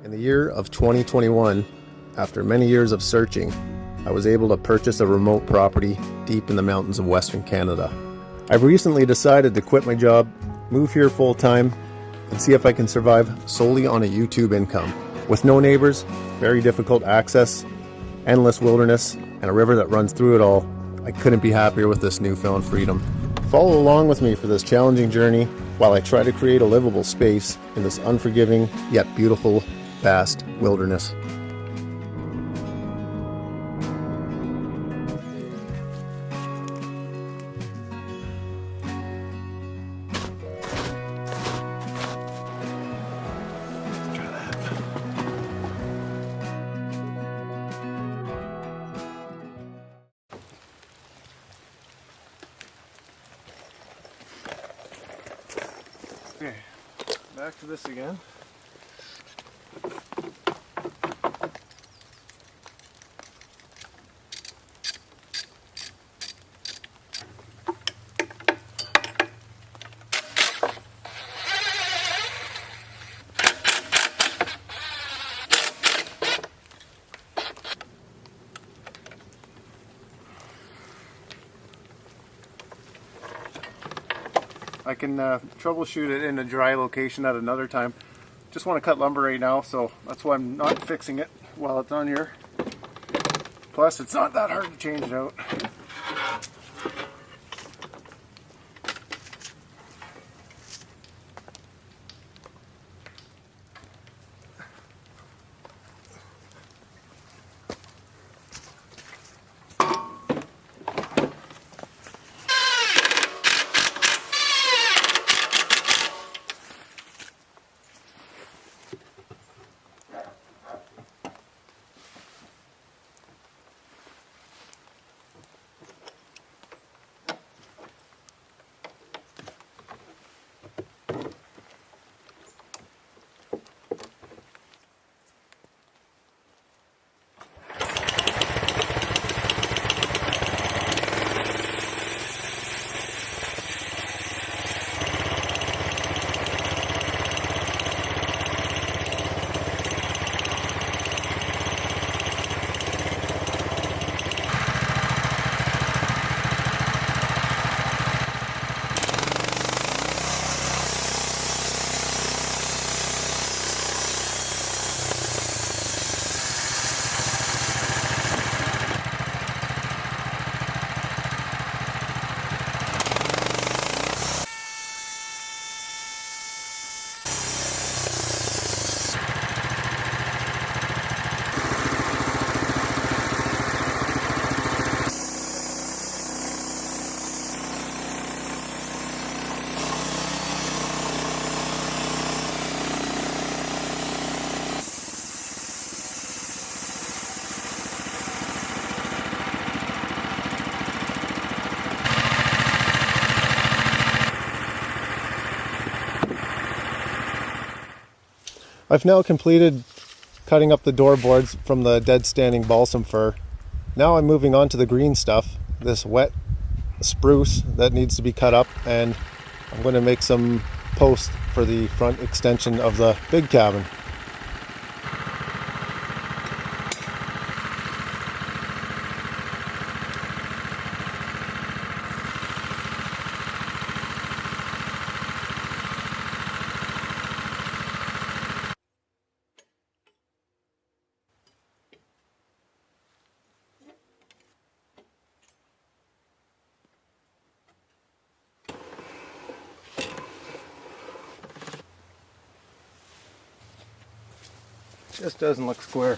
In the year of 2021, after many years of searching, I was able to purchase a remote property deep in the mountains of Western Canada. I've recently decided to quit my job, move here full-time, and see if I can survive solely on a YouTube income. With no neighbors, very difficult access, endless wilderness, and a river that runs through it all, I couldn't be happier with this newfound freedom. Follow along with me for this challenging journey while I try to create a livable space in this unforgiving yet beautiful, vast wilderness. Okay, back to this again. I can troubleshoot it in a dry location at another time. Just want to cut lumber right now, so that's why I'm not fixing it while it's on here. Plus, it's not that hard to change it out. I've now completed cutting up the door boards from the dead standing balsam fir. Now I'm moving on to the green stuff, this wet spruce that needs to be cut up, and I'm going to make some posts for the front extension of the big cabin. Just doesn't look square.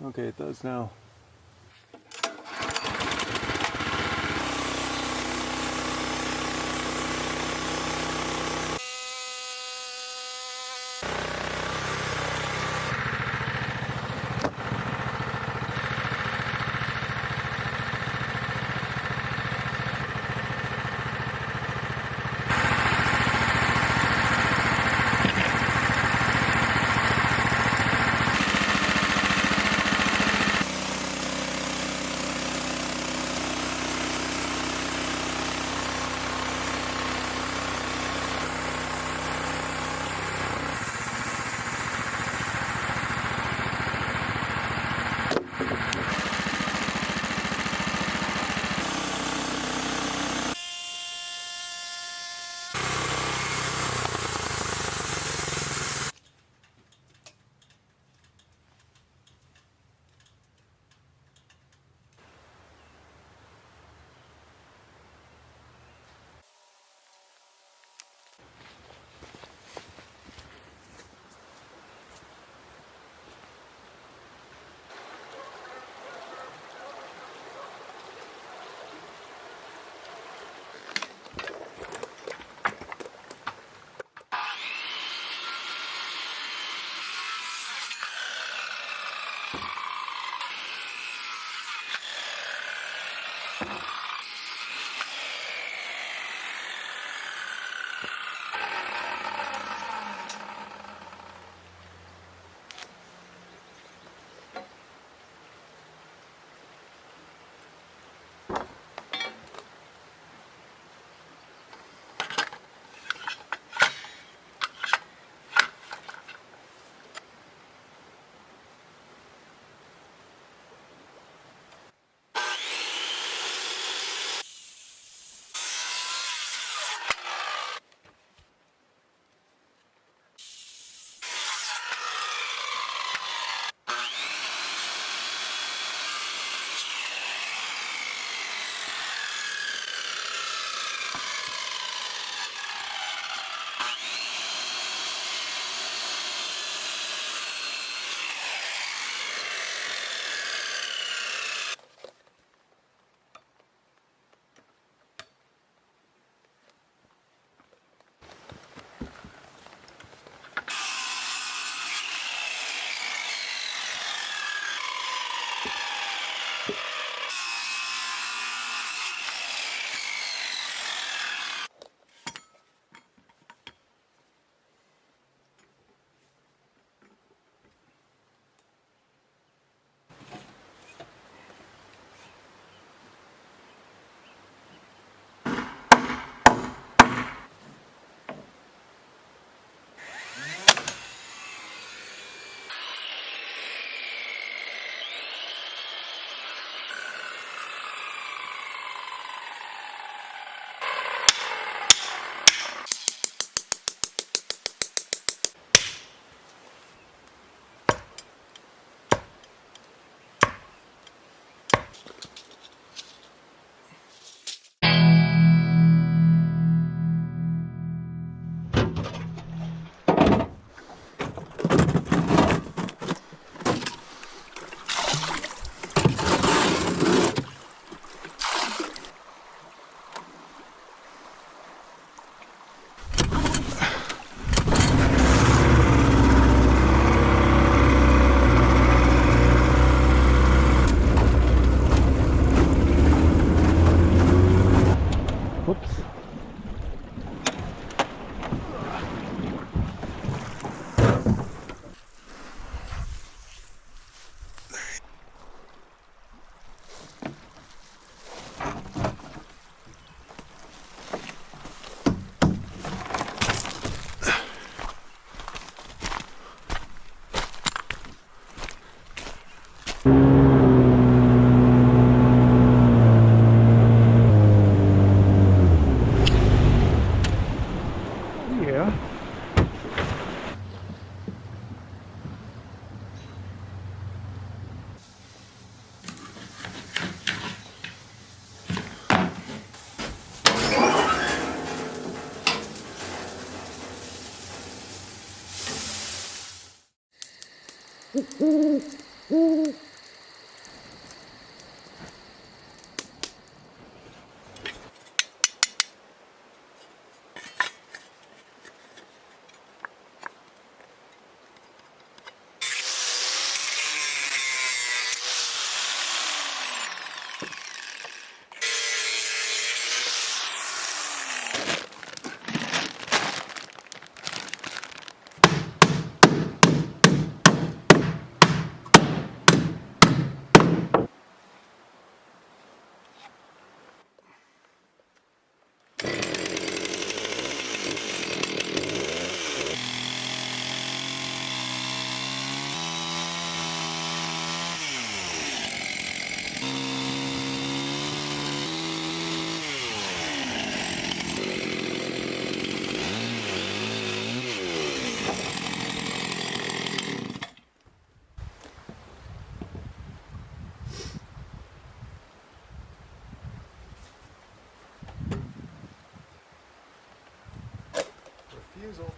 Okay, it does now. Refusal.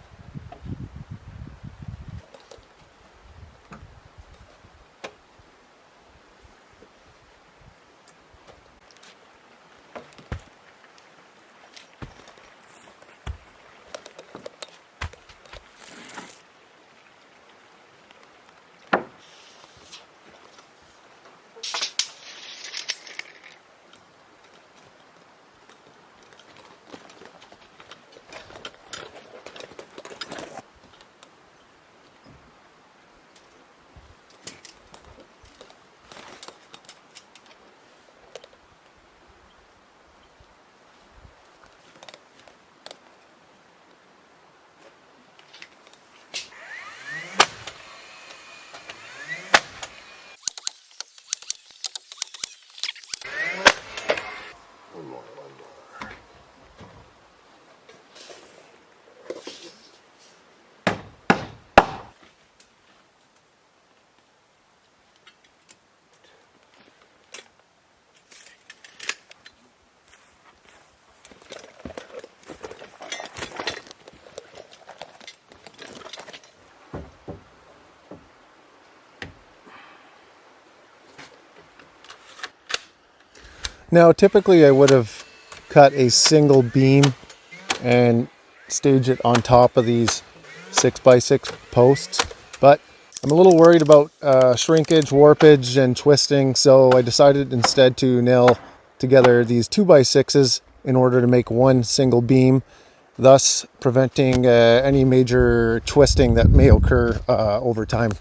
Now, typically I would have cut a single beam and stage it on top of these 6x6 posts, but I'm a little worried about shrinkage, warpage, and twisting, so I decided instead to nail together these 2x6s in order to make one single beam, thus preventing any major twisting that may occur over time.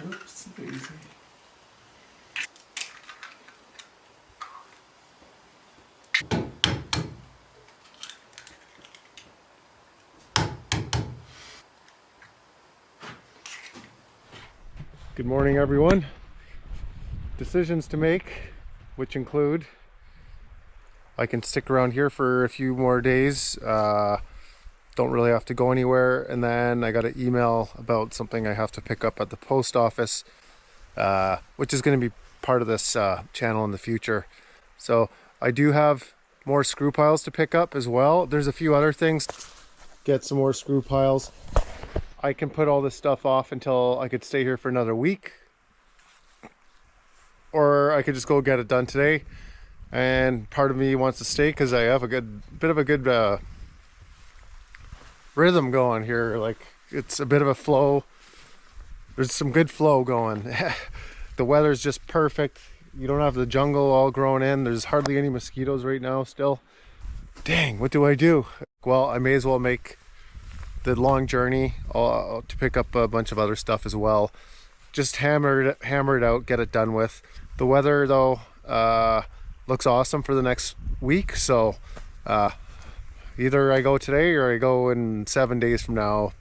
Oops, daisy. Good morning, everyone. Decisions to make, which include I can stick around here for a few more days. Don't really have to go anywhere. And then I got an email about something I have to pick up at the post office, which is going to be part of this channel in the future. So I do have more screw piles to pick up as well. There's a few other things. Get some more screw piles. I can put all this stuff off until I could stay here for another week, or I could just go get it done today. And part of me wants to stay because I have a bit of a good rhythm going here. Like, it's a bit of a flow. There's some good flow going. The weather's just perfect. You don't have the jungle all grown in. There's hardly any mosquitoes right now still. Dang, what do I do? Well, I may as well make the long journey to pick up a bunch of other stuff as well. Just hammer it out, get it done with. The weather though looks awesome for the next week, so either I go today or I go in 7 days from now.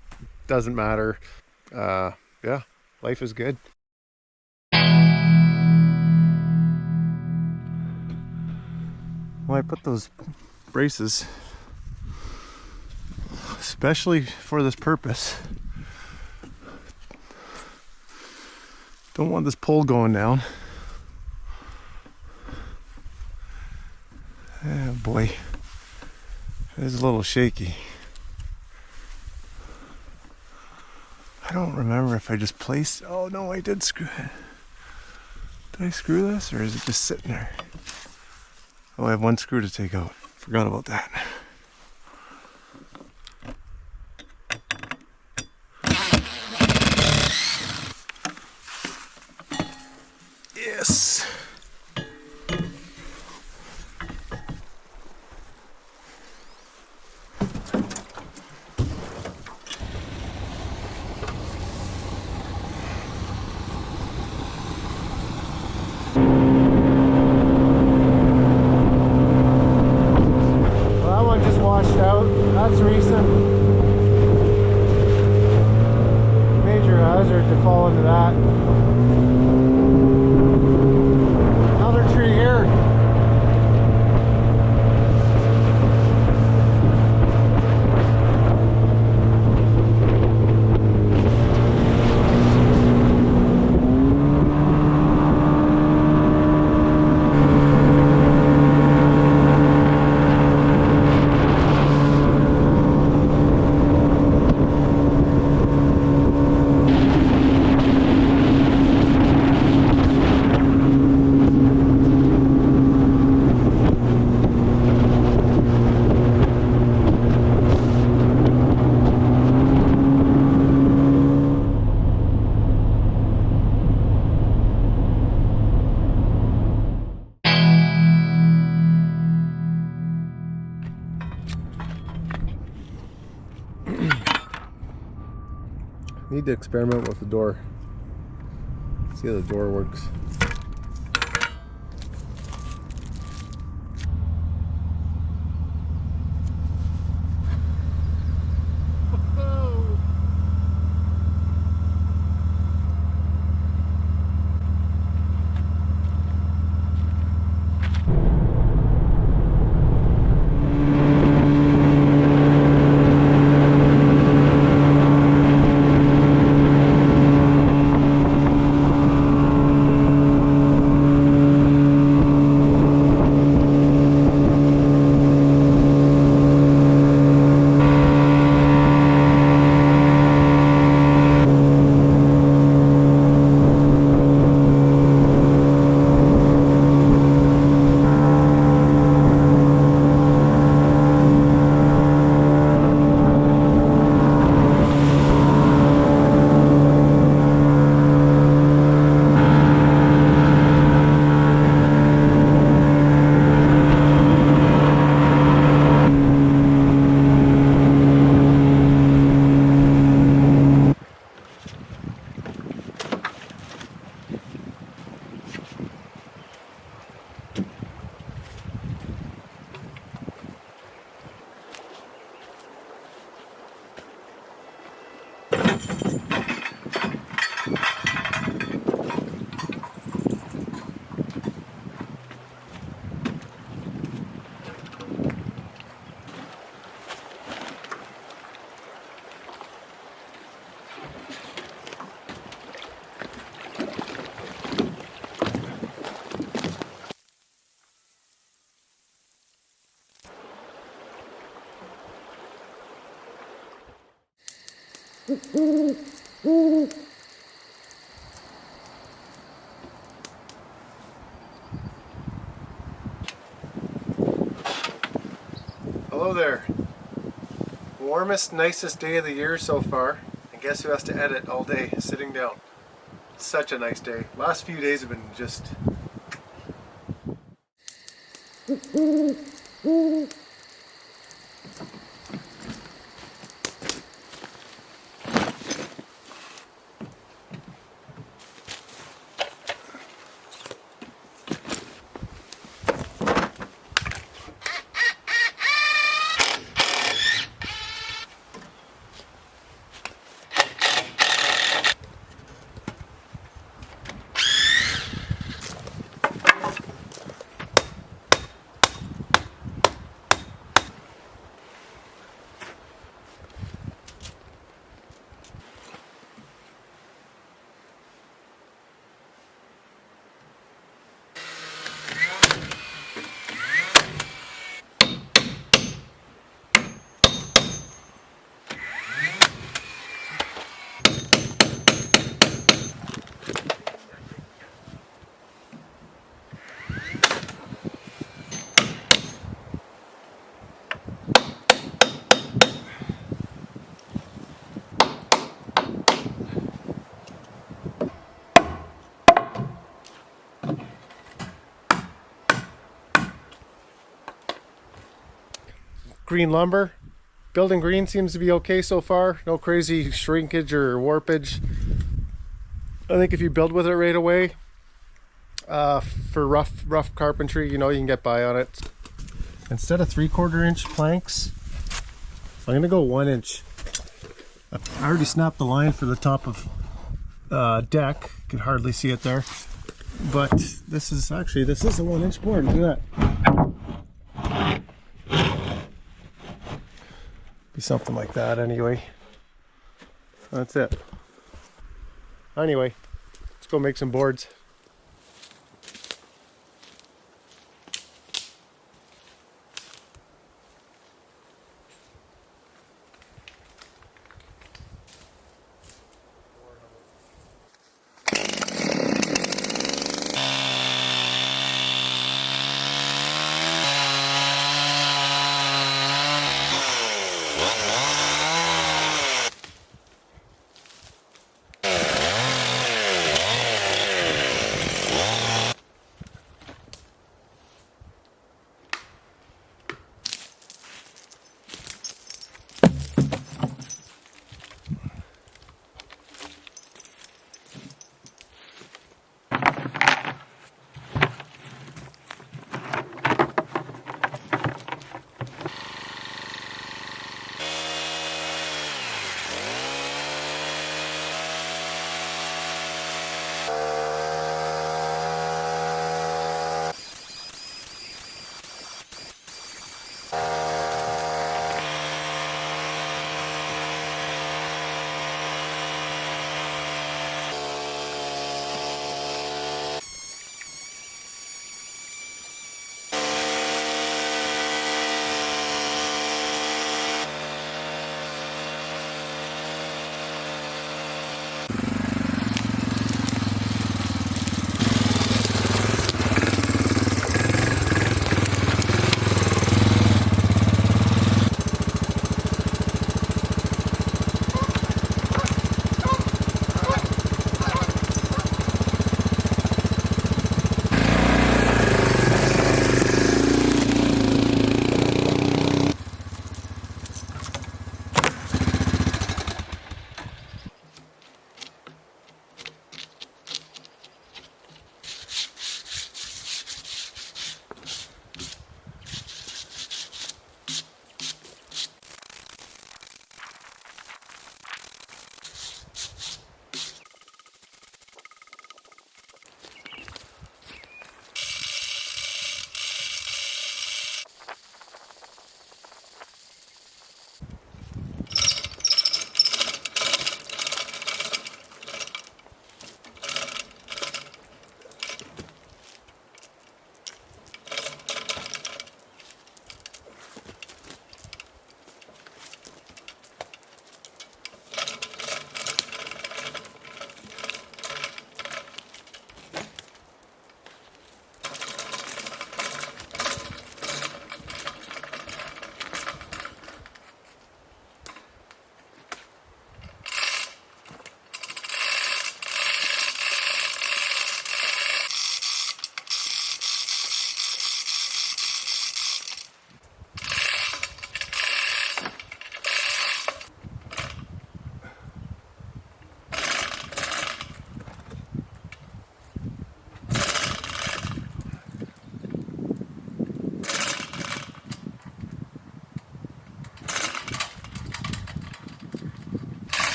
Doesn't matter. Yeah, life is good. Well, I put those braces especially for this purpose. Don't want this pole going down. Oh boy, it is a little shaky. I don't remember if I just placed, oh no, I did screw it. Did I screw this, or is it just sitting there? Oh, I have one screw to take out. Forgot about that. Yes. That's recent. Major hazard to fall into that. Another tree here. Need to experiment with the door. See how the door works. Hello there. Warmest, nicest day of the year so far. And guess who has to edit all day sitting down? It's such a nice day. Last few days have been just... Green lumber. Building green seems to be okay so far. No crazy shrinkage or warpage. I think if you build with it right away, for rough carpentry, you know, you can get by on it. Instead of 3/4 inch planks, I'm gonna go 1 inch. I already snapped the line for the top of deck. You can hardly see it there, but this is a 1 inch board. Look at that. Be something like that anyway. That's it. Anyway, let's go make some boards.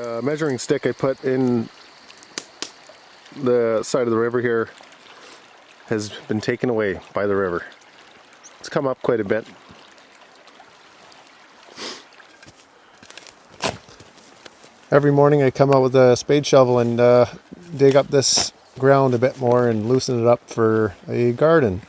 A measuring stick I put in the side of the river here has been taken away by the river. It's come up quite a bit. Every morning I come out with a spade shovel and dig up this ground a bit more and loosen it up for a garden.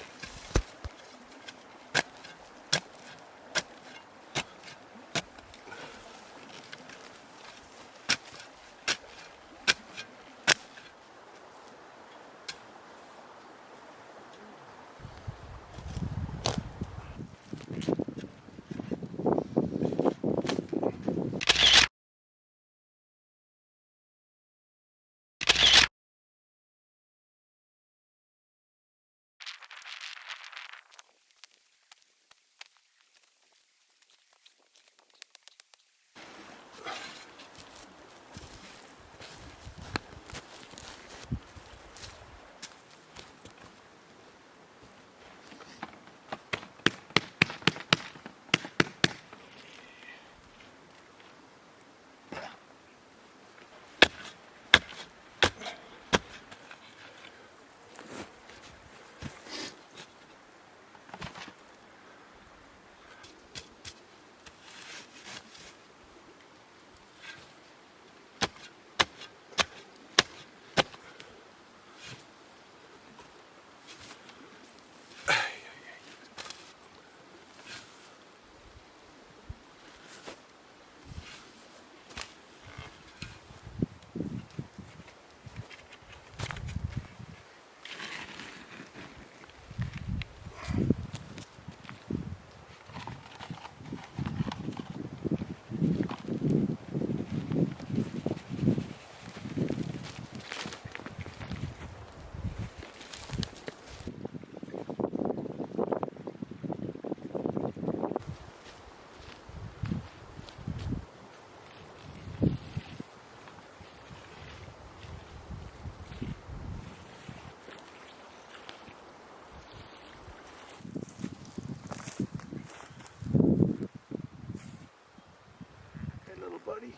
Hey little buddy,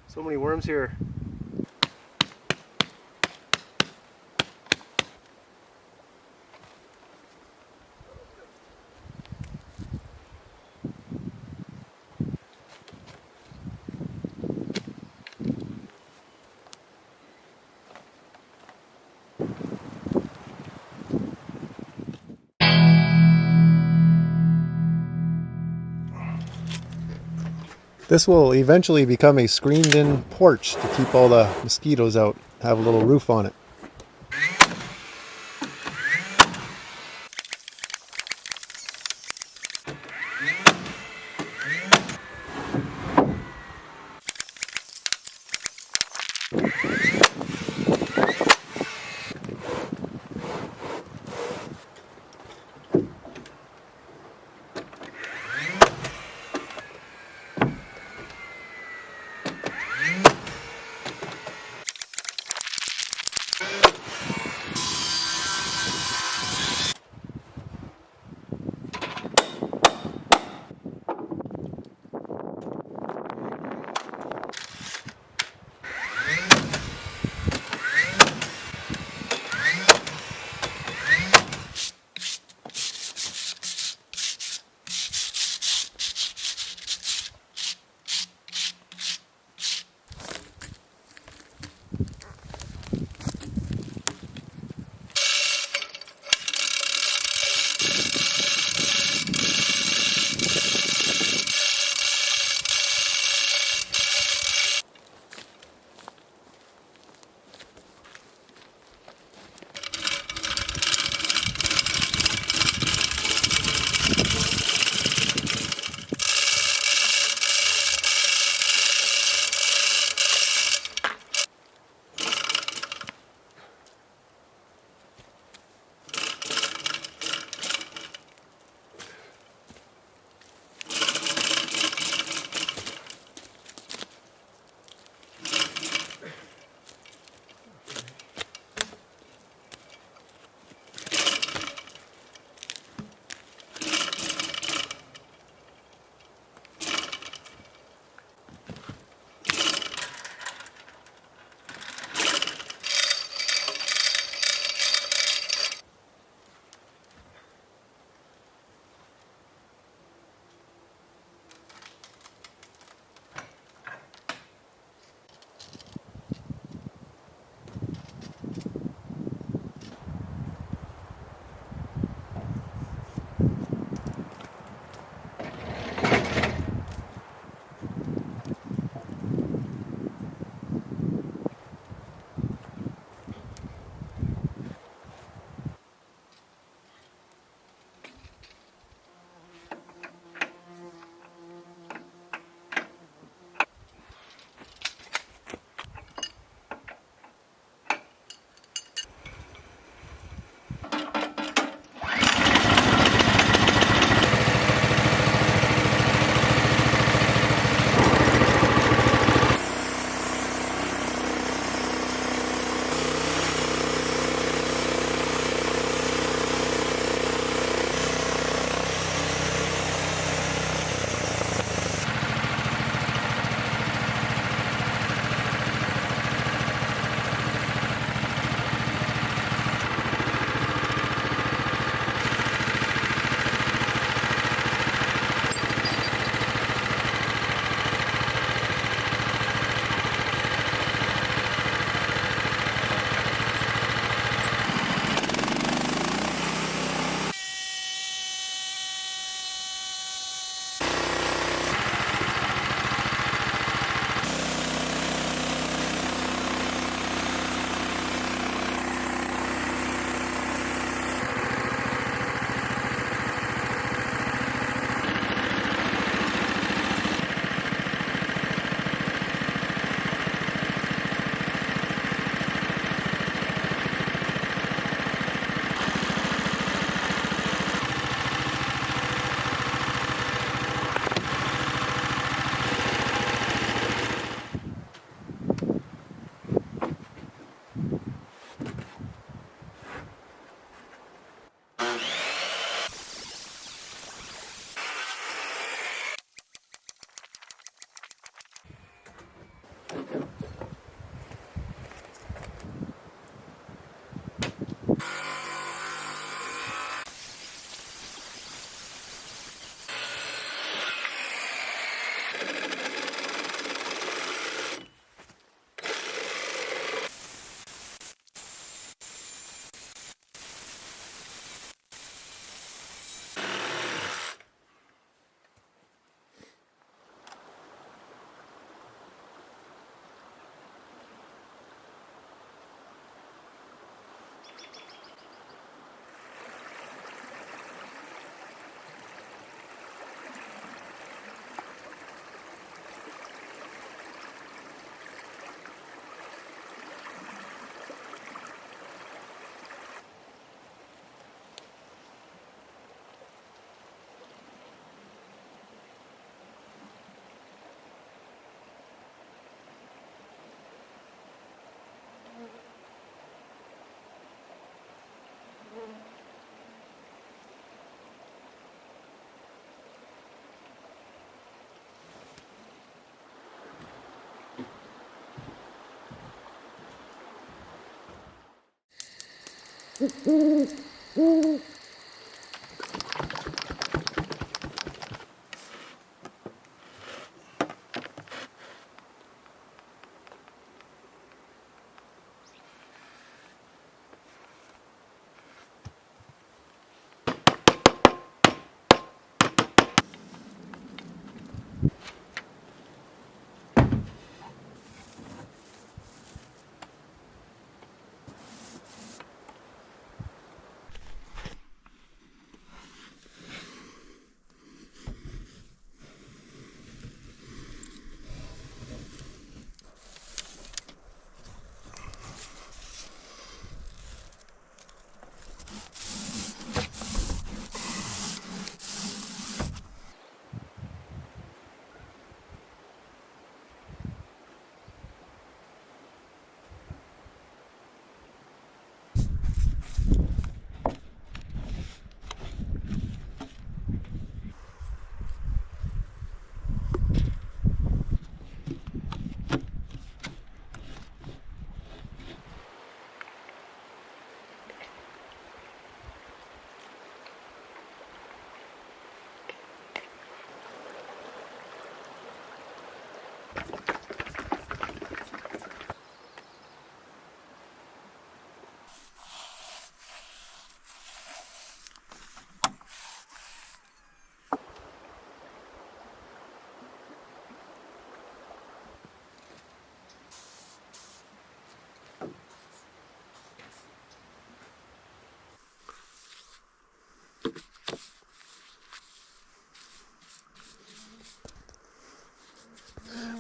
so many worms here. This will eventually become a screened-in porch to keep all the mosquitoes out, have a little roof on it.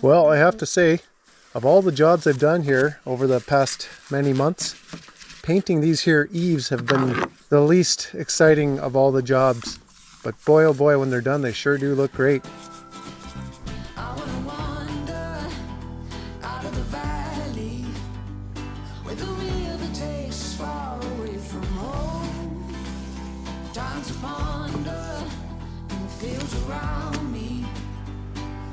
Well, I have to say, of all the jobs I've done here over the past many months, painting these here eaves have been the least exciting of all the jobs. But boy oh boy, when they're done, they sure do look great. I wanna wander out of the valley where the river takes us far away from home. Time to ponder in the fields around me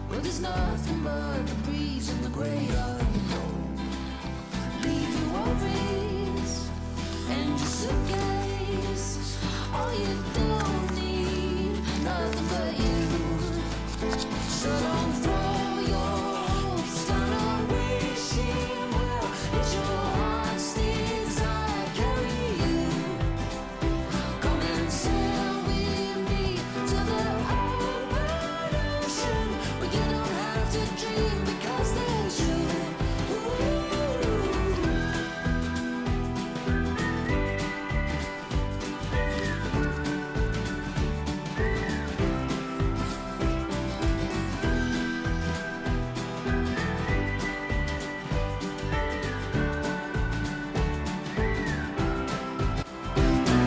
where there's nothing but the breeze and the great unknown. Leave your worries and your suitcase. All you don't need, nothing but you. So don't throw your hopes down on wishing well. It's your heart's desire carry you. Come and sail with me to the open ocean where you don't have to dream because there's you.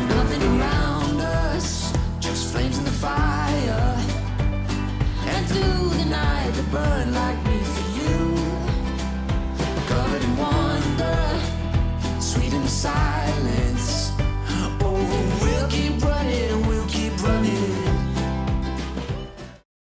Nothing around us, just flames in the fire. And through the night they burn like me for you. Covered in wonder, sweet inside.